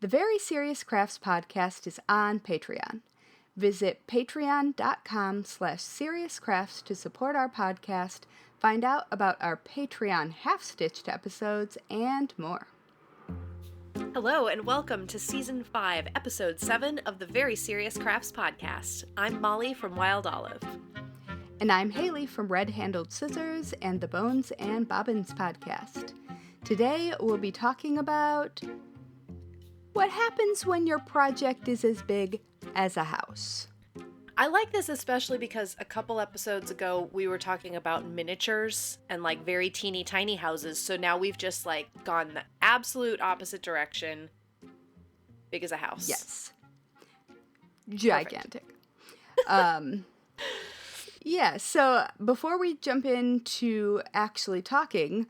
The Very Serious Crafts podcast is on Patreon. Visit patreon.com/seriouscrafts to support our podcast, find out about our Patreon half-stitched episodes, and more. Hello and welcome to Season 5, Episode 7 of the Very Serious Crafts podcast. I'm Molly from Wild Olive. And I'm Haley from Red Handled Scissors and the Bones and Bobbins podcast. Today we'll be talking about what happens when your project is as big as a house. I like this especially because a couple episodes ago we were talking about miniatures and like very teeny tiny houses. So now we've just like gone the absolute opposite direction. Big as a house. Yes. Gigantic. Yeah, so before we jump into actually talking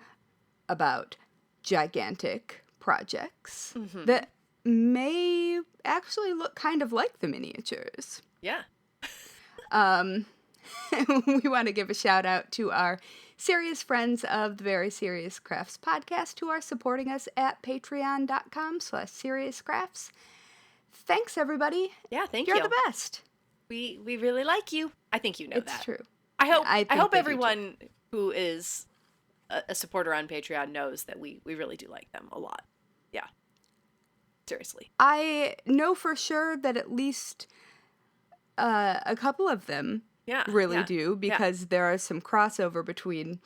about gigantic projects that may actually look kind of like the miniatures. Yeah. We want to give a shout out to our serious friends of the Very Serious Crafts podcast who are supporting us at patreon.com/seriouscrafts. Thanks, everybody. Yeah, thank you. You're the best. We really like you. I think you know that. It's true. I hope everyone who is a supporter on Patreon knows that we really do like them a lot. Yeah. Seriously. I know for sure that at least a couple of them really do, because there are some crossover between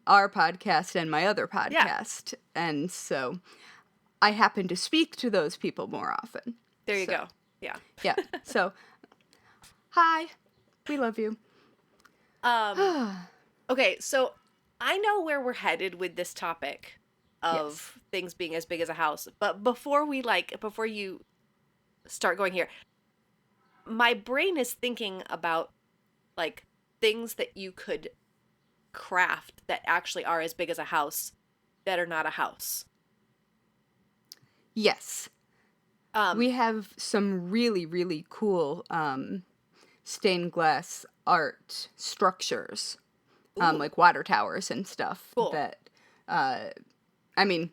our podcast and my other podcast. And so I happen to speak to those people more often. There you go. Yeah. Yeah. So, hi. We love you. Okay, so I know where we're headed with this topic of things being as big as a house. But before you start going here, my brain is thinking about like things that you could craft that actually are as big as a house that are not a house. Yes. We have some really, really cool stained glass art structures, like water towers and stuff. Cool. That, I mean,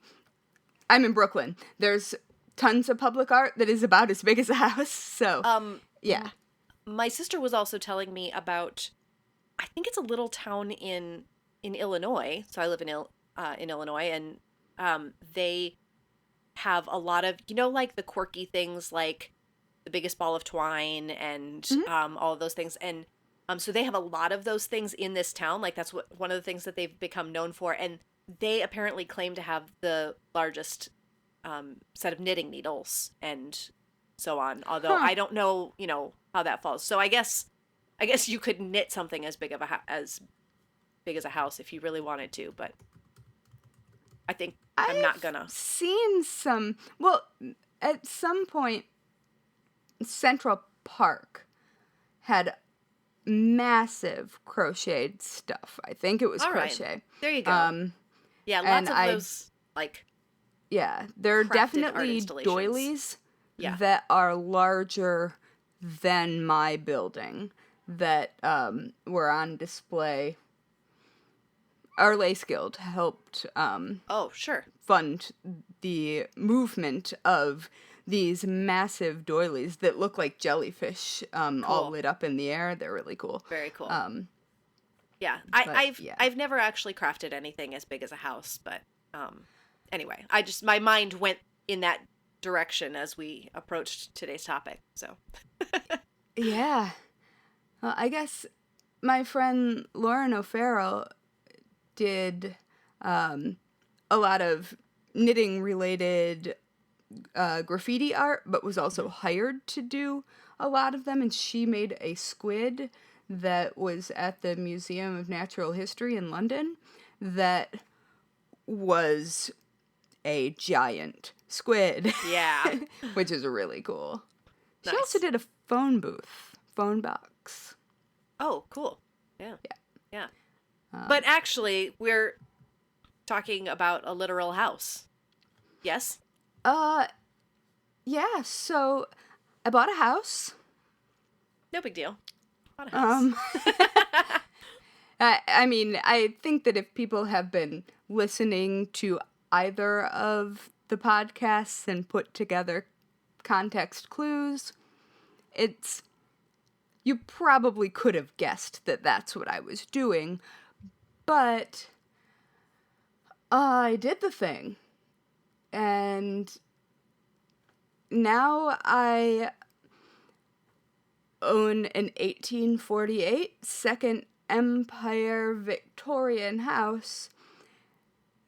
I'm in Brooklyn. There's tons of public art that is about as big as a house. So, yeah. My sister was also telling me about, I think it's a little town in Illinois. So I live in Illinois, and they have a lot of, like the quirky things like the biggest ball of twine and all of those things. And so they have a lot of those things in this town. Like that's one of the things that they've become known for. And they apparently claim to have the largest set of knitting needles and so on. Although I don't know, how that falls. So I guess you could knit something as big as a house if you really wanted to, but I think I'm not gonna. I've seen some. Well, at some point, Central Park had massive crocheted stuff. I think it was crochet. Right. There you go. Yeah, lots of those, like... Yeah, there are definitely doilies that are larger than my building that were on display. Our Lace Guild helped fund the movement of these massive doilies that look like jellyfish all lit up in the air. They're really cool. Very cool. I've never actually crafted anything as big as a house, but anyway, my mind went in that direction as we approached today's topic. So yeah. Well, I guess my friend Lauren O'Farrell did a lot of knitting related graffiti art, but was also hired to do a lot of them, and she made a squid that was at the Museum of Natural History in London that was a giant squid. Yeah. Which is really cool. Nice. She also did a phone box. Oh, cool. Yeah. But actually, we're talking about a literal house. Yes? Yeah, so I bought a house. No big deal. Bought a house. I mean, I think that if people have been listening to either of the podcasts and put together context clues, you probably could have guessed that that's what I was doing, but I did the thing. And now I own an 1848 Second Empire Victorian house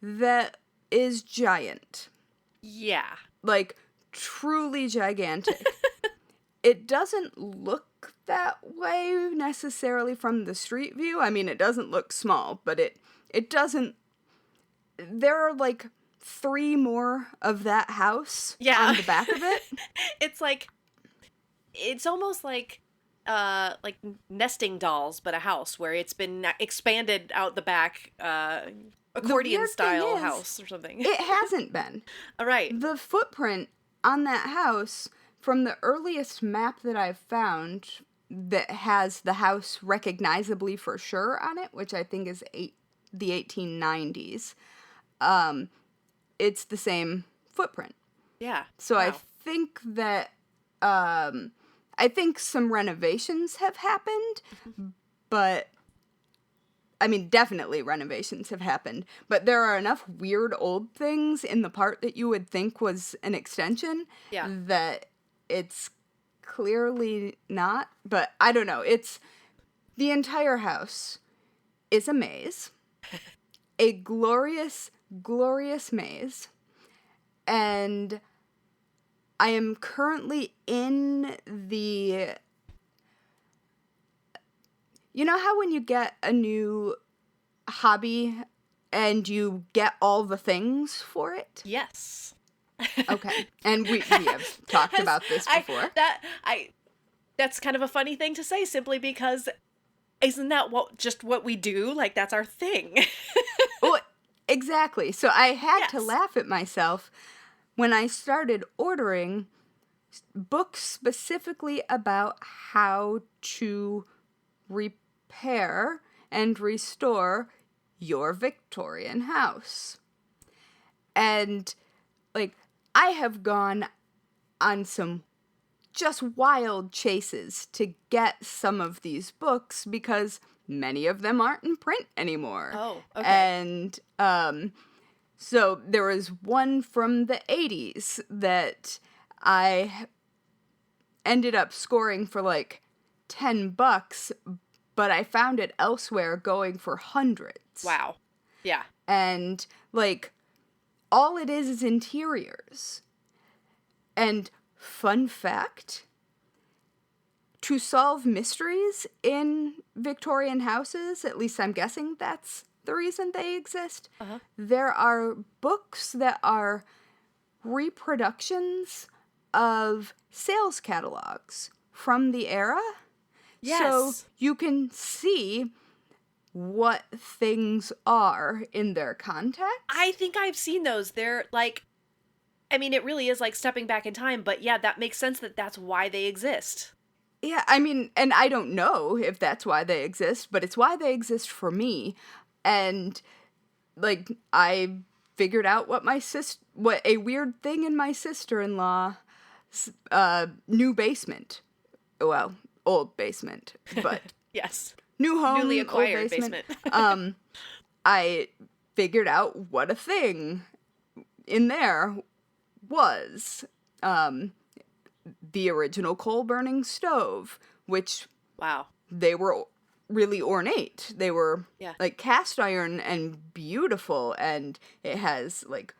that is giant. Yeah. Like, truly gigantic. It doesn't look that way necessarily from the street view. I mean, it doesn't look small, but it doesn't... There are, like, 3 more of that house on the back of it. It's almost like nesting dolls, but a house where it's been expanded out the back, accordion style house or something. It hasn't been. All right. The footprint on that house, from the earliest map that I've found that has the house recognizably for sure on it, which I think is the 1890s, it's the same footprint. Yeah. So wow. I think that I think some renovations have happened, but I mean, definitely renovations have happened, but there are enough weird old things in the part that you would think was an extension that it's clearly not. But I don't know. The entire house is a maze, a glorious, glorious maze, and I am currently in the... You know how when you get a new hobby and you get all the things for it? Yes. Okay. And we have talked about this before. That's kind of a funny thing to say, simply because isn't that what we do? Like, that's our thing. Well, exactly. So I had to laugh at myself when I started ordering books specifically about how to repair and restore your Victorian house. And, like, I have gone on some just wild chases to get some of these books because many of them aren't in print anymore. Oh, okay. And, so there was one from the 80s that I ended up scoring for like $10, but I found it elsewhere going for hundreds. Wow. Yeah. And like all it is interiors. And fun fact, to solve mysteries in Victorian houses, at least I'm guessing that's the reason they exist, there are books that are reproductions of sales catalogs from the era. Yes. So you can see what things are in their context. I think I've seen those. They're like, I mean, it really is like stepping back in time, but yeah, that makes sense that that's why they exist. Yeah, I mean, and I don't know if that's why they exist, but it's why they exist for me. And, like, I figured out what a weird thing in my sister-in-law's new basement. Well, old basement, but yes. New home, newly acquired old basement. I figured out what a thing in there was. The original coal-burning stove, which wow, they were really ornate. They were yeah. like cast iron and beautiful, and it has like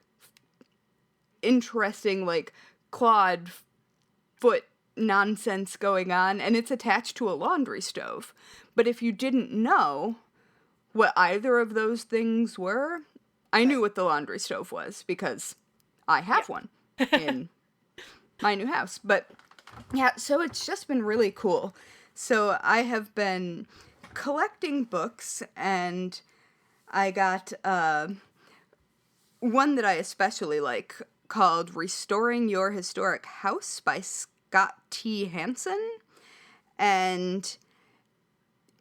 interesting like clawed foot nonsense going on, and it's attached to a laundry stove. But if you didn't know what either of those things were, I knew what the laundry stove was because I have one in my new house. But yeah, so it's just been really cool. So I have been collecting books, and I got one that I especially like called Restoring Your Historic House by Scott T. Hansen. And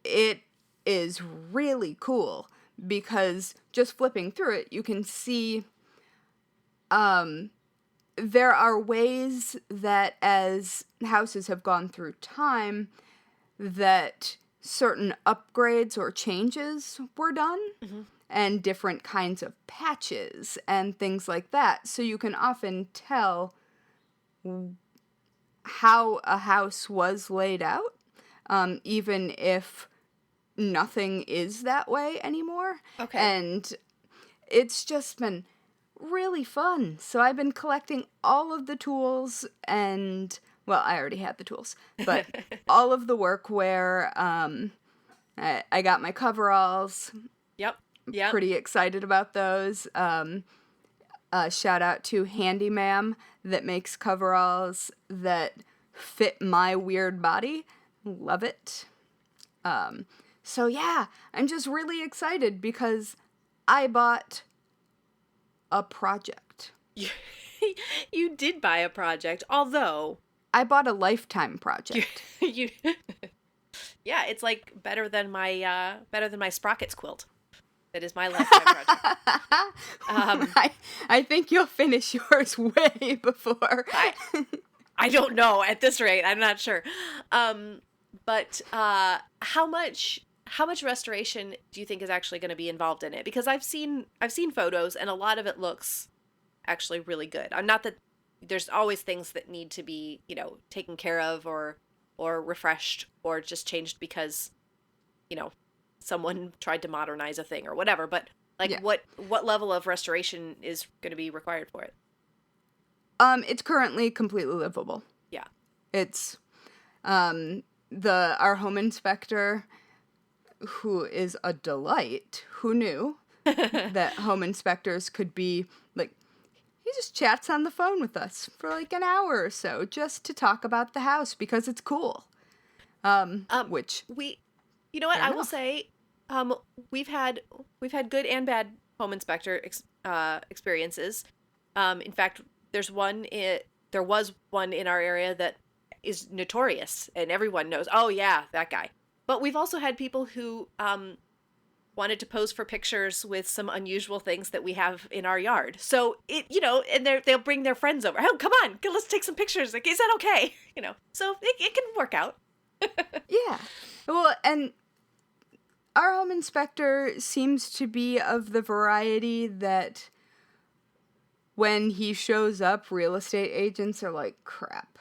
it is really cool because just flipping through it, you can see there are ways that as houses have gone through time that certain upgrades or changes were done Mm-hmm. and different kinds of patches and things like that. So you can often tell how a house was laid out, even if nothing is that way anymore. Okay. And it's just been really fun. So I've been collecting all of the tools and, well, I already had the tools, but all of the workwear. I got my coveralls. Yep. Yep. Pretty excited about those. Shout out to Handy Ma'am that makes coveralls that fit my weird body. Love it. So yeah, I'm just really excited because I bought a project. You, you did buy a project, although I bought a lifetime you, project. you yeah, it's like better than my sprockets quilt. That is my lifetime project. I think you'll finish yours way before. I don't know at this rate. I'm not sure. But how much restoration do you think is actually going to be involved in it? Because I've seen photos and a lot of it looks actually really good. I'm not that there's always things that need to be, taken care of or refreshed or just changed because, someone tried to modernize a thing or whatever, but like Yeah. what level of restoration is going to be required for it? It's currently completely livable. Yeah. It's our home inspector, who is a delight. Who knew that home inspectors could be like, he just chats on the phone with us for like an hour or so just to talk about the house because it's cool. Which you know what fair I will enough. say, we've had good and bad home inspector experiences. In fact, there was one in our area that is notorious and everyone knows, oh yeah, that guy. But we've also had people who wanted to pose for pictures with some unusual things that we have in our yard. So and they'll bring their friends over. Oh, come on, let's take some pictures. Like, is that okay? So it can work out. Yeah. Well, and our home inspector seems to be of the variety that when he shows up, real estate agents are like, crap.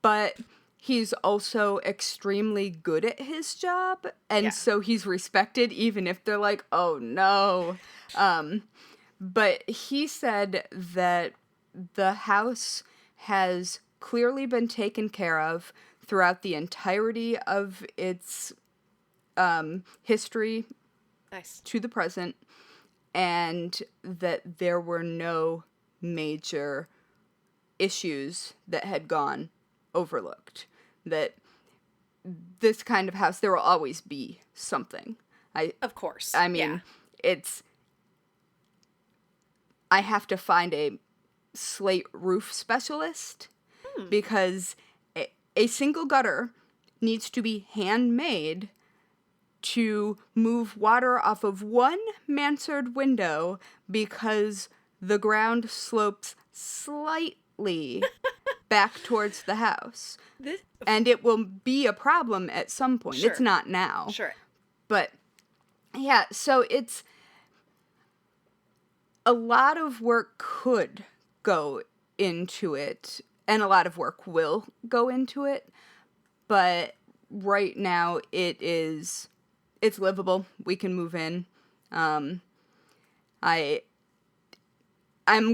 But he's also extremely good at his job, and Yeah. so he's respected even if they're like, oh no. But he said that the house has clearly been taken care of throughout the entirety of its history Nice. to the present, and that there were no major issues that had gone overlooked. That this kind of house, there will always be something. Of course. I mean, I have to find a slate roof specialist because a single gutter needs to be handmade to move water off of one mansard window because the ground slopes slightly back towards the house. And it will be a problem at some point. Sure. It's not now. Sure. But yeah, so it's a lot of work could go into it, and a lot of work will go into it, but right now it's livable. We can move in. I'm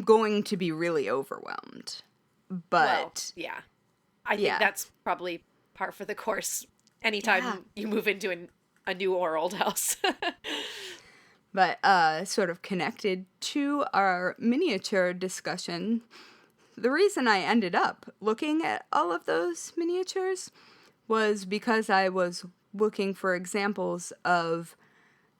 going to be really overwhelmed, but yeah, I think that's probably par for the course anytime you move into a new or old house. But sort of connected to our miniature discussion, the reason I ended up looking at all of those miniatures was because I was looking for examples of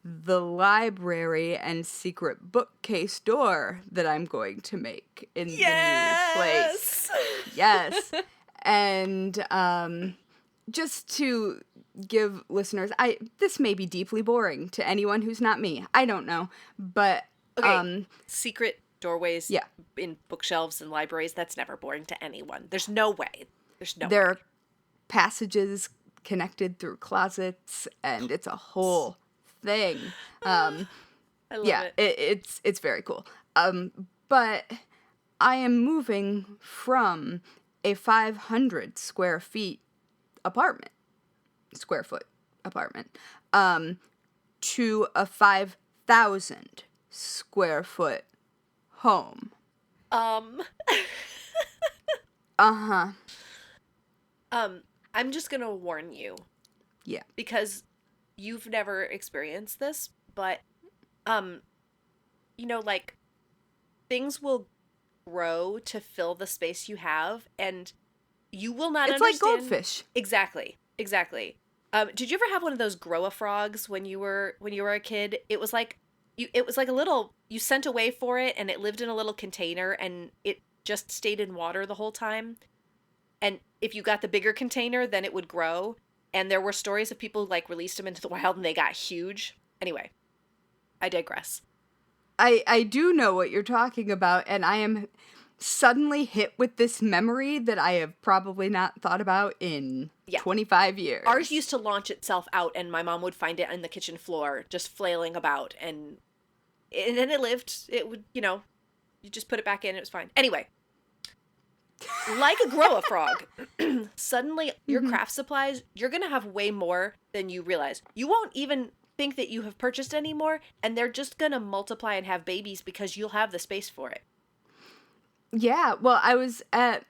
the library and secret bookcase door that I'm going to make in the new place. Yes. And just to give listeners, this may be deeply boring to anyone who's not me. I don't know, but okay. Secret doorways Yeah. in bookshelves and libraries. That's never boring to anyone. There's no way. There's no There way. are passages connected through closets, and it's a whole thing. I love Yeah, it. it's very cool. But I am moving from a 500 square foot apartment, to a 5,000 square foot home. Um, Uh-huh. I'm just gonna warn you Yeah. because you've never experienced this, but like things will grow to fill the space you have, and you will not It's like understand goldfish. exactly. Exactly. Did you ever have one of those grow-a-frogs when you were a kid? It was like it was like a little you sent away for it, and it lived in a little container, and it just stayed in water the whole time. And if you got the bigger container, then it would grow. And there were stories of people who, like, released them into the wild and they got huge. Anyway, I digress. I do know what you're talking about, and I am suddenly hit with this memory that I have probably not thought about in Yeah. 25 years. Ours used to launch itself out, and my mom would find it on the kitchen floor, just flailing about, and then it lived. It would, you just put it back in, it was fine. Anyway, like a grow-a-frog, suddenly your craft supplies, you're going to have way more than you realize. You won't even think that you have purchased any more, and they're just going to multiply and have babies because you'll have the space for it. Yeah, well, I was at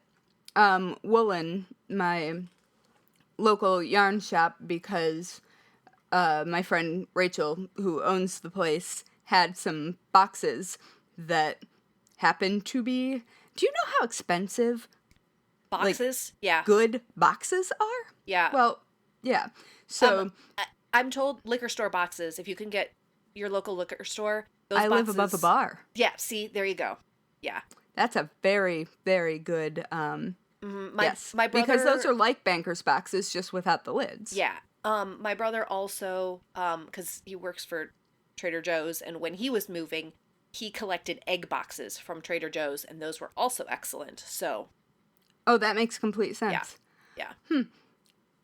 Woolen, my local yarn shop, because my friend Rachel, who owns the place, had some boxes that happened to be... Do you know how expensive Boxes? Yeah. good boxes are? Yeah. Well, yeah. So I'm told liquor store boxes, if you can get your local liquor store, those I boxes... live above a bar. Yeah, see, there you go. Yeah. That's a very, very good, yes. My brother... Because those are like banker's boxes, just without the lids. Yeah. My brother also, because he works for Trader Joe's, and when he was moving, he collected egg boxes from Trader Joe's, and those were also excellent. So, Oh, that makes complete sense. yeah. Well,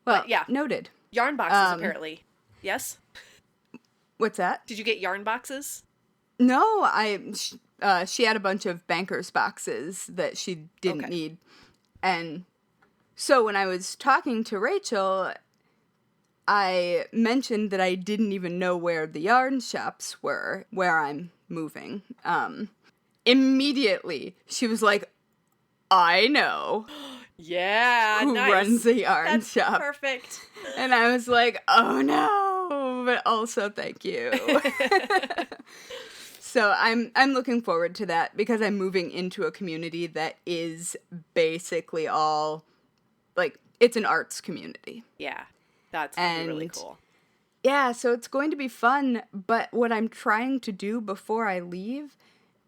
But, yeah. noted. Yarn boxes, apparently. Yes? What's that? Did you get yarn boxes? No, she had a bunch of banker's boxes that she didn't Okay. need. And so when I was talking to Rachel, I mentioned that I didn't even know where the yarn shops were, where I'm moving. Immediately, she was like, I know Yeah, who nice. runs a yarn That's shop. perfect. And I was like, oh no, but also thank you. So I'm looking forward to that because I'm moving into a community that is basically all, like, it's an arts community. Yeah, that's gonna be really And- cool. Yeah, so it's going to be fun, but what I'm trying to do before I leave,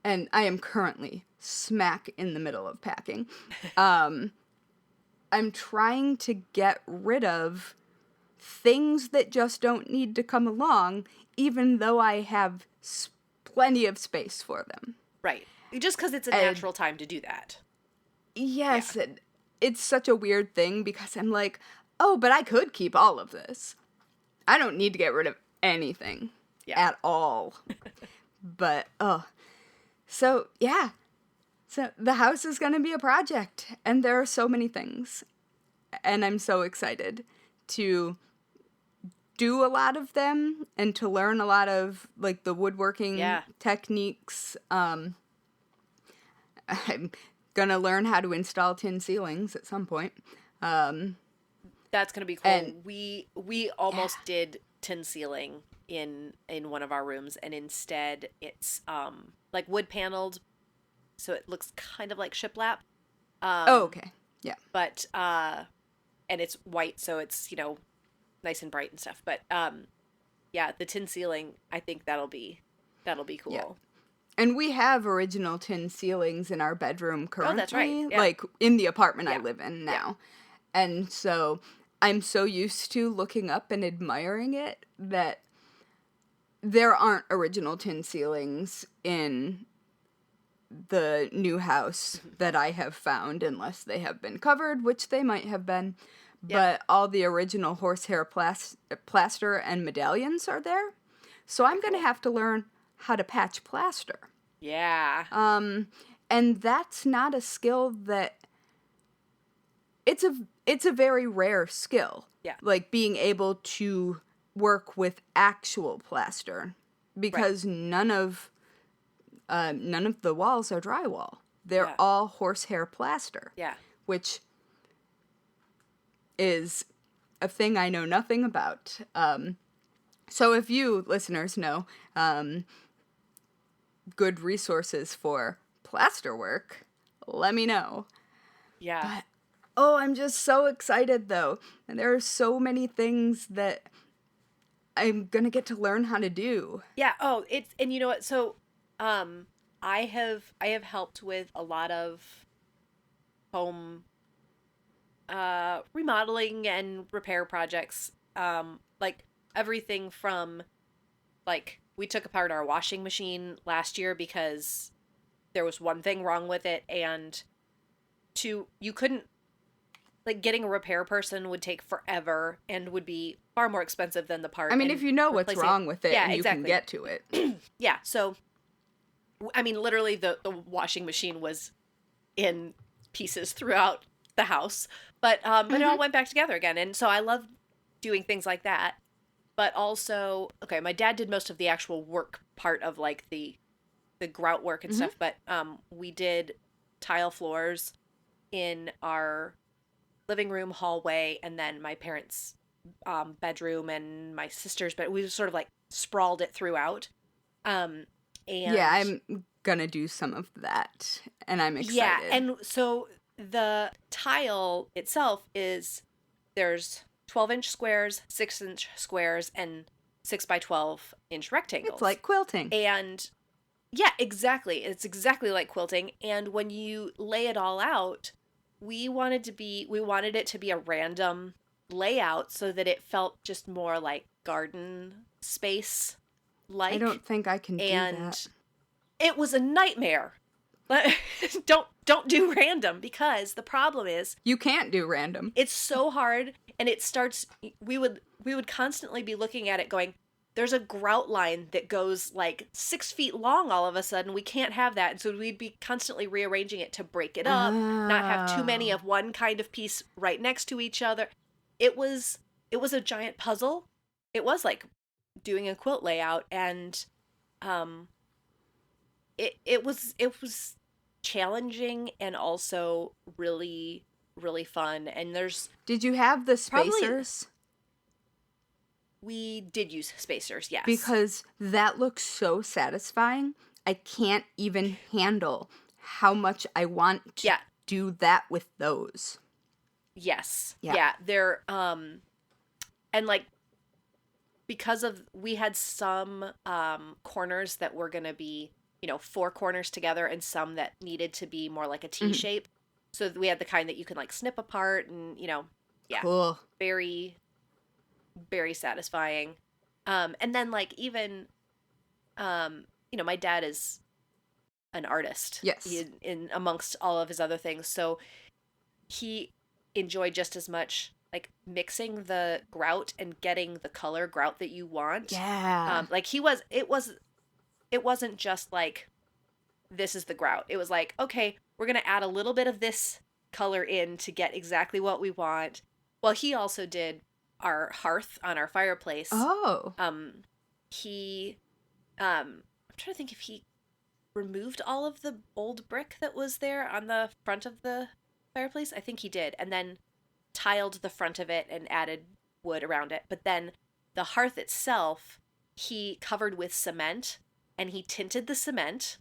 and I am currently smack in the middle of packing, I'm trying to get rid of things that just don't need to come along, even though I have plenty of space for them. Right. Just because it's a And- natural time to do that. Yes, and it's such a weird thing because I'm like, oh, but I could keep all of this. I don't need to get rid of anything at all. But, so, yeah. So the house is going to be a project, and there are so many things. And I'm so excited to do a lot of them and to learn a lot of, like, the woodworking techniques. I'm gonna learn how to install tin ceilings at some point. That's gonna be cool. And- We almost did tin ceiling in one of our rooms, and instead it's like wood paneled, so it looks kind of like shiplap. Oh, okay. Yeah. But and it's white, so it's nice and bright and stuff. But yeah, the tin ceiling, I think that'll be cool. Yeah. And we have original tin ceilings in our bedroom currently. Oh, that's right. Yeah. Like, in the apartment I Yeah. live in now. And so I'm so used to looking up and admiring it that there aren't original tin ceilings in the new house Mhm. that I have found, unless they have been covered, which they might have been. Yeah. But all the original horsehair plaster and medallions are there. So Very I'm going to cool. have to learn how to patch plaster. Yeah. And that's not a skill that it's a very rare skill. Yeah. Like being able to work with actual plaster Right. because none of the walls are drywall. They're Yeah. all horsehair plaster, Yeah. which is a thing I know nothing about. So if you listeners know good resources for plaster work, let me know. Yeah. But oh, I'm just so excited though. And there are so many things that I'm gonna get to learn how to do. Yeah. Oh, it's and you know what? So, um, I have helped with a lot of home remodeling and repair projects. Like everything from like we took apart our washing machine last year because there was one thing wrong with it, and you couldn't like getting a repair person would take forever and would be far more expensive than the I part mean, and if you know what's replacing it. wrong with it Yeah, and you can exactly. get to it. Yeah, so I mean literally the washing machine was in pieces throughout the house, but it all Mm-hmm. went back together again. And so I love doing things like that. But also, okay, my dad did most of the actual work part of like the grout work and Mm-hmm. stuff, but we did tile floors in our living room, hallway, and then my parents' bedroom and my sister's bed. We just sort of like sprawled it throughout. Um, Yeah, and I'm gonna do some of that, and I'm yeah, excited. and so the tile itself is there's 12-inch squares, 6-inch squares, and 6 by 12-inch It's rectangles. like quilting. And yeah, exactly. It's exactly like quilting. And when you lay it all out, we wanted it to be a random layout so that it felt just more like garden space I like. don't think I can do that. And it was a nightmare. But don't do random because the problem is You can't do random. it's so hard and it starts we would constantly be looking at it going there's a grout line that goes like 6 feet long all of a sudden we can't have that and so we'd be constantly rearranging it to break it up not have too many Oh. of one kind of piece right next to each other it was a giant puzzle. It was like doing a quilt layout and um it was challenging and also really really fun. And there's Did you have the probably spacers? we did use spacers, yes. Because that looks so satisfying. I can't even handle how much I want to Yeah, do that with those. yes, Yeah. yeah. They're and like because of we had some corners that were gonna be four corners together and some that needed to be more like a T Mhm. shape. So we had the kind that you can like snip apart and yeah, Cool. very very satisfying. And then like even my dad is an artist Yes. in amongst all of his other things. So he enjoyed just as much like mixing the grout and getting the color grout that you want. Yeah. Like it wasn't just like this is the grout. It was like, okay, we're gonna add a little bit of this color in to get exactly what we want. Well, he also did our hearth on our fireplace. Oh. Um, he I'm trying to think if he removed all of the old brick that was there on the front of the fireplace. I think he did. And then tiled the front of it and added wood around it. But then the hearth itself, he covered with cement and he tinted the cement.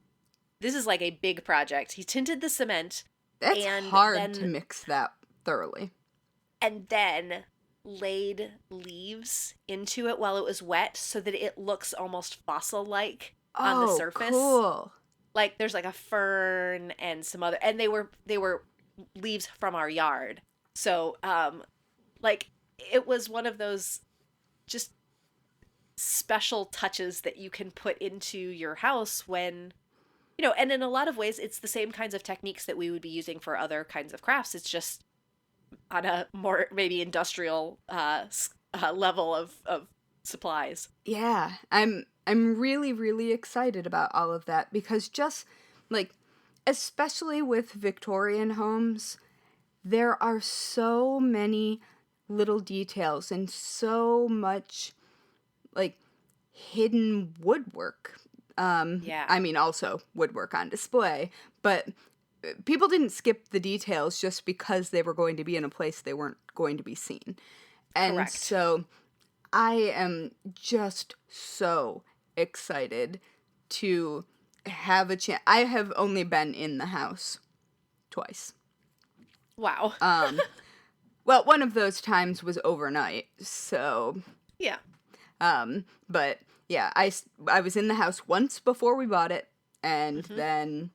This is like a big project. He tinted the cement That's and hard to then mix that thoroughly. and then laid leaves into it while it was wet so that it looks almost fossil like on the Oh, surface. cool. Like there's like a fern and some other and they were leaves from our yard. So like it was one of those just special touches that you can put into your house when And in a lot of ways, it's the same kinds of techniques that we would be using for other kinds of crafts. It's just on a more maybe industrial level of supplies. Yeah, I'm really really excited about all of that because just like especially with Victorian homes, there are so many little details and so much like hidden woodwork. Yeah, I mean also woodwork on display, but people didn't skip the details just because they were going to be in a place they weren't going to be seen. And correct. so I am just so excited to have a chance. I have only been in the house twice. Wow. Well, one of those times was overnight, so, Yeah. but yeah, I was in the house once before we bought it, and Hmm. then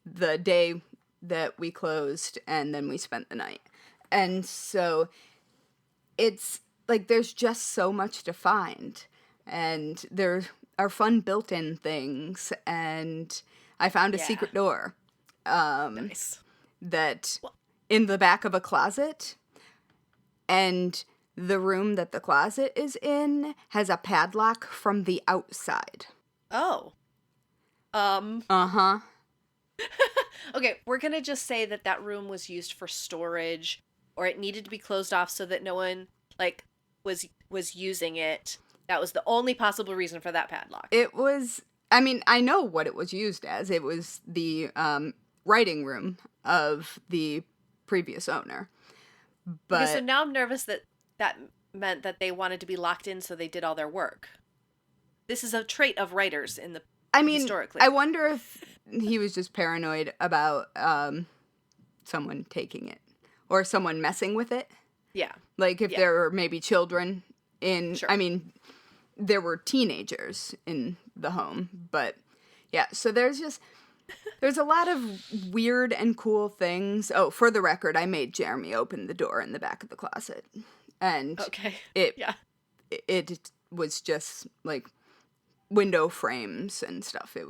the day that we closed, and then we spent the night. And so it's like there's just so much to find, and there are fun built-in things, and I found a Yeah. secret door Nice. that Well, in the back of a closet, and the room that the closet is in has a padlock from the outside. oh. Um. Uh-huh. Okay, we're gonna just say that that room was used for storage, or it needed to be closed off so that no one like was using it. That was the only possible reason for that padlock. It was, I mean, I know what it was used as. It was the writing room of the previous owner. Okay, so But now I'm nervous that that meant that they wanted to be locked in so they did all their work. This is a trait of writers in the I mean, I historically. wonder if he was just paranoid about someone taking it or someone messing with it. Yeah. Like if Yeah. there were maybe children in, Sure. I mean, there were teenagers in the home, but yeah, so there's a lot of weird and cool things. Oh, for the record, I made Jeremy open the door in the back of the closet. And Okay. it Yeah. it was just like window frames and stuff. It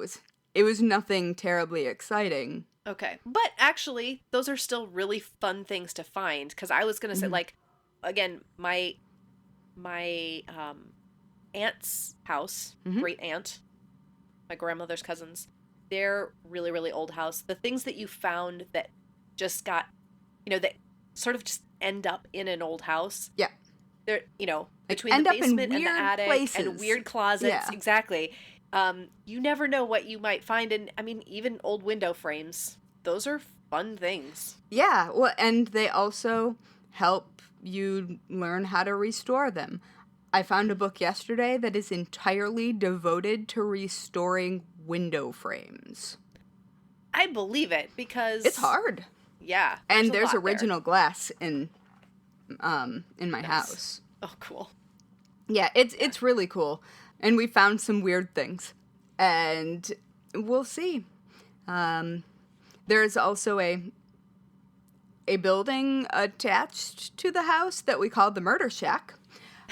was nothing terribly exciting. Okay. But actually, those are still really fun things to find because I was going to say Hmm. like again, my aunt's house, Hmm. great aunt, my grandmother's cousins, their really really old house, the things that you found that just got, that sort of just end up in an old house. Yeah, They're, like between the end up in basement and the weird attic and places. weird closets, Yeah, exactly. You never know what you might find in, I mean, even old window frames. Those are fun things. yeah. Well, and they also help you learn how to restore them. I found a book yesterday that is entirely devoted to restoring window frames. I believe it It's because, hard. yeah, there's And a there's lot there. original glass in my Nice. house. Oh, cool. Yeah, it's really cool. And we found some weird things. And we'll see. Um there's also a building attached to the house that we call the Murder Shack.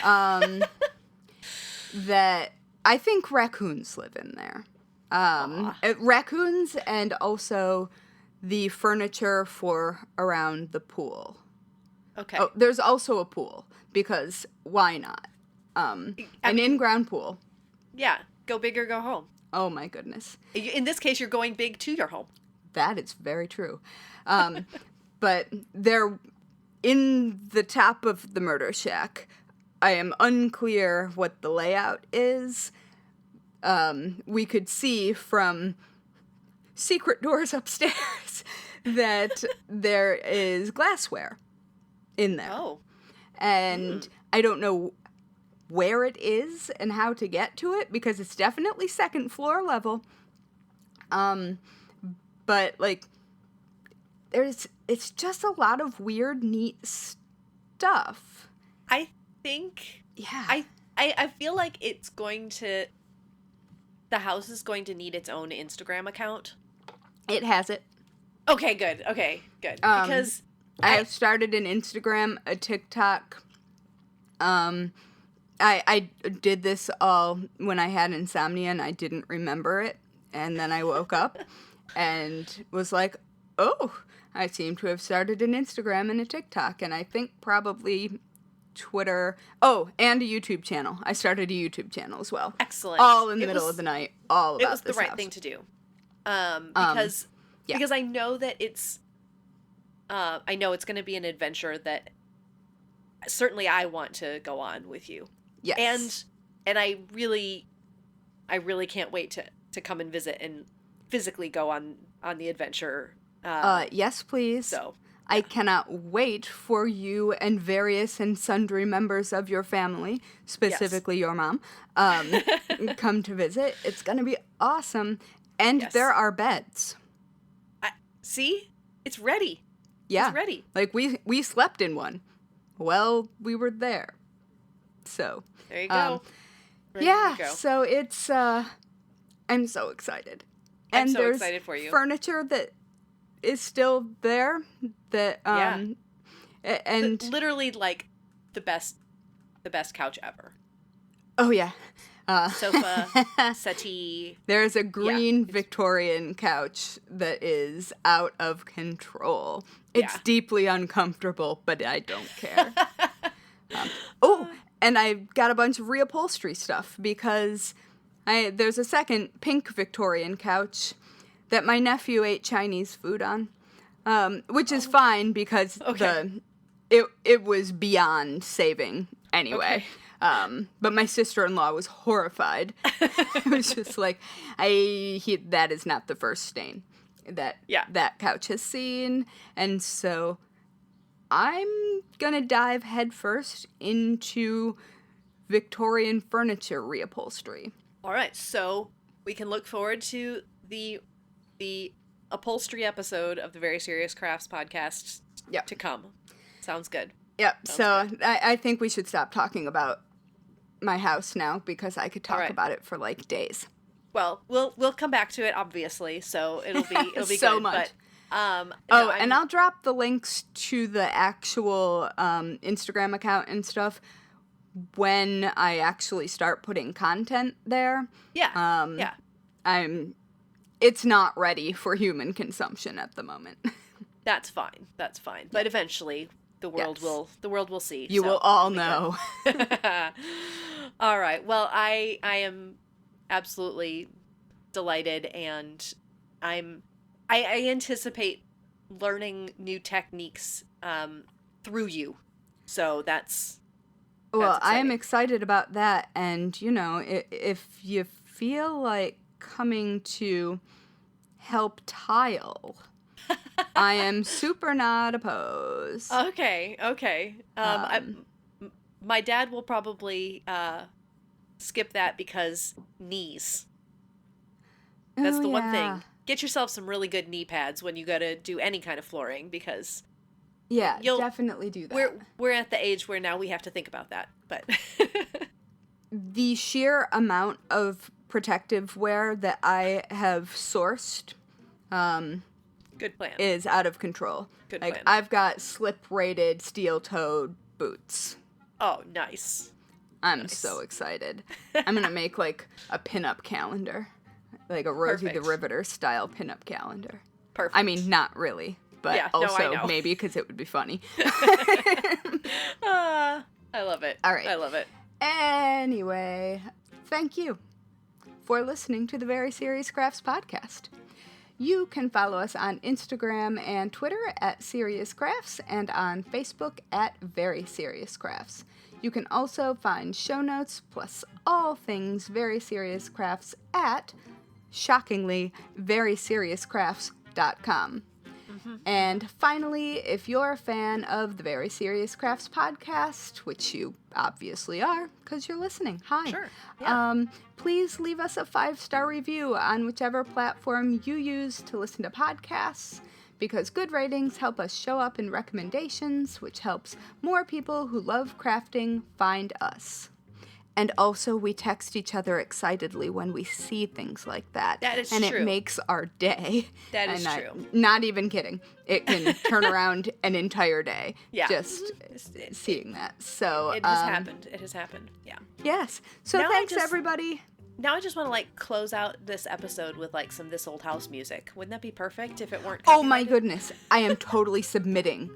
Um that I think raccoons live in there. Aw. Raccoons and also the furniture for around the pool. Okay. Oh, there's also a pool because why not? I An mean, in-ground pool. yeah, go big or go home. Oh my goodness. In this case, you're going big to your home. That is very true. But there, in the top of the Murder Shack, I am unclear what the layout is. We could see from secret doors upstairs that there is glassware in there. Oh. And I don't know where it is and how to get to it because it's definitely second floor level. But like it's just a lot of weird neat stuff. I think Yeah. I feel like the house is going to need its own Instagram account. It has it. Okay, good. Okay, good. Um, Because I have started an Instagram, a TikTok. I did this all when I had insomnia and I didn't remember it. And then I woke up and was like, oh, I seem to have started an Instagram and a TikTok, and I think probably Twitter. Oh, and a YouTube channel. I started a YouTube channel as well. Excellent. All in the middle of the night. All about this It was the right house. thing to do. Because I know that it's going to be an adventure that certainly I want to go on with you. Yes. And I really can't wait to come and visit and physically go on the adventure. Yes, please. So I cannot wait for you and various and sundry members of your family, specifically your mom, come to visit. It's going to be awesome. And there are beds. See? It's ready. Yeah. It's ready. Like, we slept in one. Well, we were there. So. There you go. Yeah, so it's, I'm so excited. I'm and so there's excited for you. Furniture that is still there that, and literally like the best couch ever. Oh, yeah. Sofa, settee. There's a green Victorian couch that is out of control. It's deeply uncomfortable, but I don't care. And I got a bunch of reupholstery stuff because there's a second pink Victorian couch that my nephew ate Chinese food on, which is fine because it was beyond saving anyway. Okay. But my sister-in-law was horrified. It was just like, that is not the first stain that couch has seen. And so I'm gonna dive headfirst into Victorian furniture reupholstery. All right, so we can look forward to the upholstery episode of the Very Serious Crafts podcast to come. Sounds good. Yep. So I think we should stop talking about my house now because I could talk about it for like days. Well, we'll come back to it obviously. So it'll be so good. Much. But, and I'll drop the links to the actual Instagram account and stuff when I actually start putting content there. Yeah. It's not ready for human consumption at the moment. That's fine. But eventually the world will see. You will all know. All right. Well, I am absolutely delighted, and I anticipate learning new techniques through you. So that's I am excited about that. And, if you feel like coming to help tile, I am super not opposed. Okay. My dad will probably skip that because knees. That's the one thing. Get yourself some really good knee pads when you go to do any kind of flooring because you'll definitely do that. We're at the age where now we have to think about that. But the sheer amount of protective wear that I have sourced good plan. Is out of control. Good plan. I've got slip-rated steel-toed boots. Oh, nice. I'm so excited. I'm going to make like a pinup calendar. Like a Rosie the Riveter style pinup calendar. Perfect. I mean, not really, but also maybe because it would be funny. I love it. All right. I love it. Anyway, thank you for listening to the Very Serious Crafts podcast. You can follow us on Instagram and Twitter at Serious Crafts and on Facebook at Very Serious Crafts. You can also find show notes plus all things Very Serious Crafts at, shockingly, veryseriouscrafts.com. And finally, if you're a fan of the Very Serious Crafts podcast, which you obviously are because you're listening, hi. Sure. Yeah. Please leave us a 5-star review on whichever platform you use to listen to podcasts, because good ratings help us show up in recommendations, which helps more people who love crafting find us. And also, we text each other excitedly when we see things like that. That is true. And it makes our day. That is true. Not even kidding. It can turn around an entire day. Yeah. Just seeing that. So it has happened. It has happened. Yeah. Yes. So now thanks, everybody. now I just want to like close out this episode with like some This Old House music. Wouldn't that be perfect if it weren't Oh my copyrighted? goodness. I am totally submitting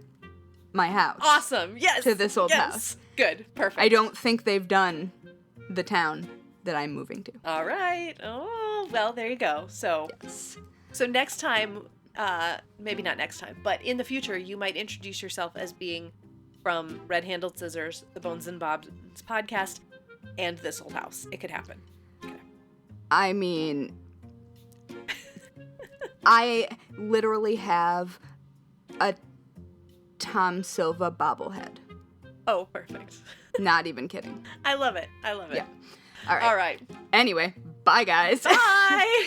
my house. Awesome. Yes. To This Old yes. House. Good. Perfect. I don't think they've done the town that I'm moving to. All right. Oh, well, there you go. So, Yes. so next time, maybe not next time, but in the future, you might introduce yourself as being from Red Handled Scissors, the Bones and Bob's podcast, and This Old House. It could happen. Okay. I mean, I literally have a Tom Silva bobblehead. Oh, perfect. Not even kidding. I love it. I love it. Yeah. All right. All right. Anyway, bye guys. Bye.